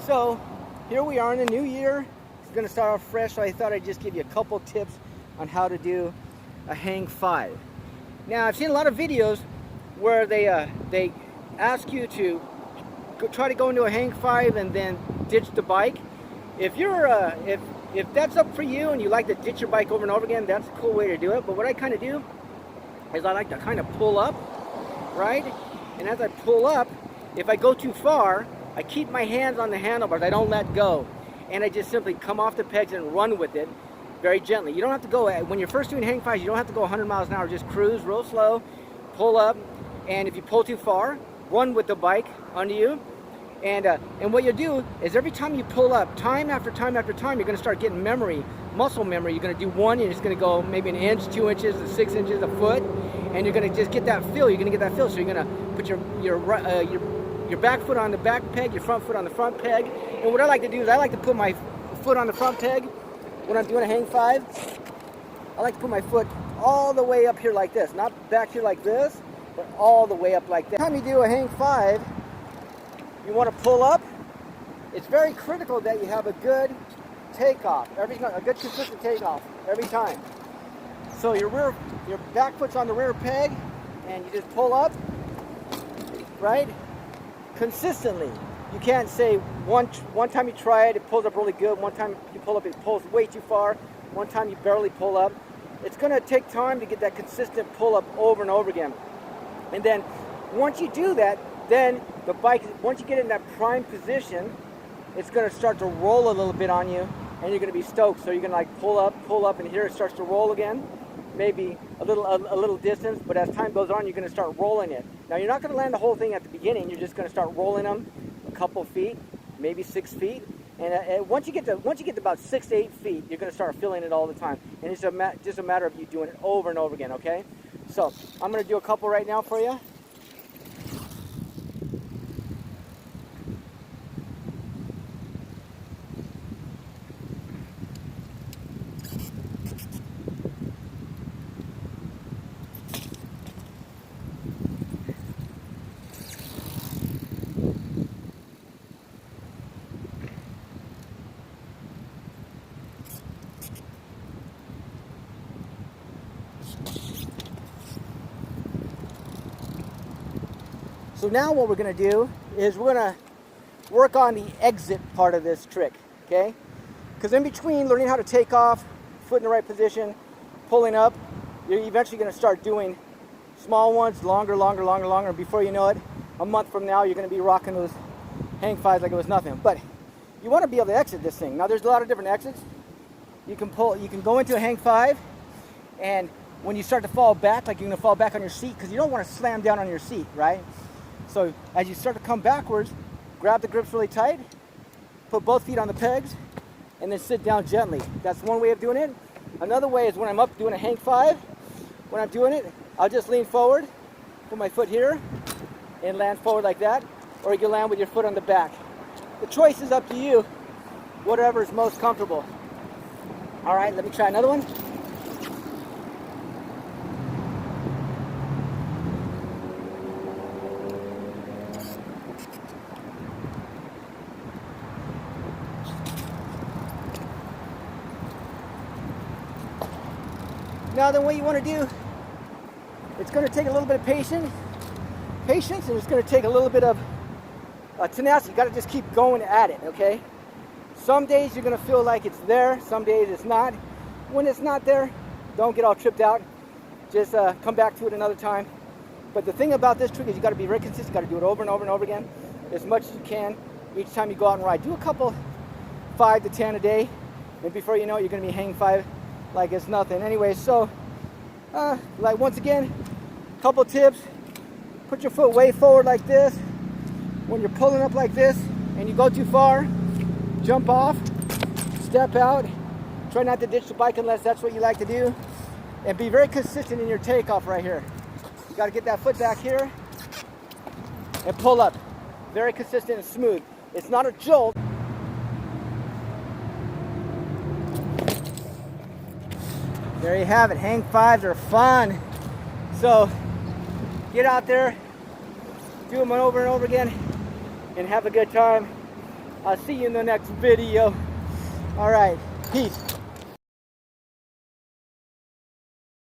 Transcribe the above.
So here we are in the new year. It's going to start off fresh, so I thought I'd just give you a couple tips on how to do a hang 5. Now, I've seen a lot of videos where they ask you to try to go into a hang 5 and then ditch the bike. If you're if that's up for you and you like to ditch your bike over and over again, that's a cool way to do it. But what I kind of do is I like to kind of pull up, right? And as I pull up, if I go too far, I keep my hands on the handlebars. I don't let go. And I just simply come off the pegs and run with it very gently. You don't have to go, when you're first doing hang 5s, you don't have to go 100 miles an hour. Just cruise real slow, pull up, and if you pull too far, run with the bike under you. And what you do is every time you pull up, time after time after time, you're going to start getting memory, muscle memory. You're going to do one, and it's going to go maybe an inch, 2 inches, 6 inches, a foot, and you're going to just get that feel. You're going to get that feel. So you're going to put your back foot on the back peg, your front foot on the front peg. And what I like to do is I like to put my foot on the front peg when I'm doing a hang 5. I like to put my foot all the way up here like this, not back here like this, but all the way up like that. Every time you do a hang 5, you want to pull up. It's very critical that you have a good takeoff, a good consistent takeoff every time. So your back foot's on the rear peg, and you just pull up, right? Consistently. You can't say one time you try it, it pulls up really good. One time you pull up, it pulls way too far. One time you barely pull up. It's going to take time to get that consistent pull up over and over again. And then once you do that, then the bike, once you get in that prime position, it's going to start to roll a little bit on you, and you're going to be stoked. So you're going to like pull up, and here it starts to roll again, maybe a little distance, but as time goes on, you're going to start rolling it. Now, you're not going to land the whole thing at the beginning. You're just going to start rolling them a couple feet, maybe 6 feet, and once you get to about 6 to 8 feet, you're going to start feeling it all the time. And it's just a matter of you doing it over and over again. Okay? So I'm going to do a couple right now for you. So now what we're going to do is we're going to work on the exit part of this trick, okay? Because in between learning how to take off, foot in the right position, pulling up, you're eventually going to start doing small ones, longer, and before you know it, a month from now, you're going to be rocking those hang 5s like it was nothing. But you want to be able to exit this thing. Now, there's a lot of different exits. You can go into a hang 5, and when you start to fall back, like you're going to fall back on your seat, because you don't want to slam down on your seat, right? So as you start to come backwards, grab the grips really tight, put both feet on the pegs, and then sit down gently. That's one way of doing it. Another way is when I'm up doing a hang 5, when I'm doing it, I'll just lean forward, put my foot here, and land forward like that, or you can land with your foot on the back. The choice is up to you, whatever is most comfortable. All right, let me try another one. Now then what you want to do, it's going to take a little bit of patience, and it's going to take a little bit of tenacity. You got to just keep going at it, okay? Some days you're going to feel like it's there, some days it's not. When it's not there, don't get all tripped out. Just come back to it another time. But the thing about this trick is you got to be very consistent. You got to do it over and over and over again, as much as you can each time you go out and ride. Do a couple, 5 to 10 a day, and before you know it, you're going to be hang 5 like it's nothing. Anyway, so like once again, couple tips. Put your foot way forward like this. When you're pulling up like this and you go too far, jump off, step out. Try not to ditch the bike unless that's what you like to do, and be very consistent in your takeoff right here. You got to get that foot back here and pull up. Very consistent and smooth. It's not a jolt. There you have it. Hang 5s are fun. So get out there, do them over and over again, and have a good time. I'll see you in the next video. All right, peace.